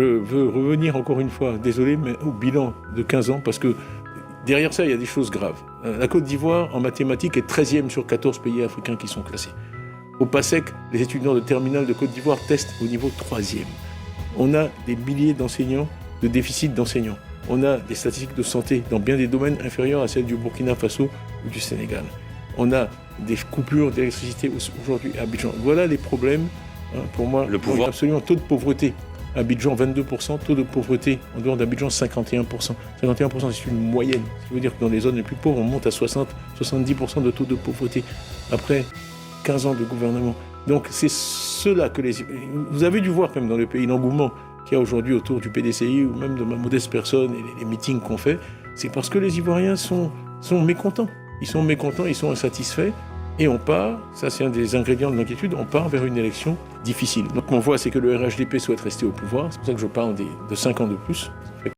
Je veux revenir encore une fois, désolé, mais au bilan de 15 ans, parce que derrière ça, il y a des choses graves. La Côte d'Ivoire, en mathématiques, est 13e sur 14 pays africains qui sont classés. Au PASSEC, les étudiants de terminale de Côte d'Ivoire testent au niveau 3e. On a des milliers d'enseignants, de déficit d'enseignants. On a des statistiques de santé dans bien des domaines inférieurs à celles du Burkina Faso ou du Sénégal. On a des coupures d'électricité aujourd'hui à Abidjan. Voilà les problèmes, pour moi, le pouvoir. Absolument, taux de pauvreté. Abidjan, 22%, taux de pauvreté en dehors d'Abidjan, 51%. 51%, c'est une moyenne. Ce qui veut dire que dans les zones les plus pauvres, on monte à 70% de taux de pauvreté après 15 ans de gouvernement. Donc c'est cela que vous avez dû voir quand même dans le pays l'engouement qu'il y a aujourd'hui autour du PDCI ou même de ma modeste personne et les meetings qu'on fait. C'est parce que les Ivoiriens sont mécontents. Ils sont mécontents, ils sont insatisfaits. Et on part, ça c'est un des ingrédients de l'inquiétude, on part vers une élection difficile. Donc on voit, c'est que le RHDP souhaite rester au pouvoir, c'est pour ça que je parle de 5 ans de plus.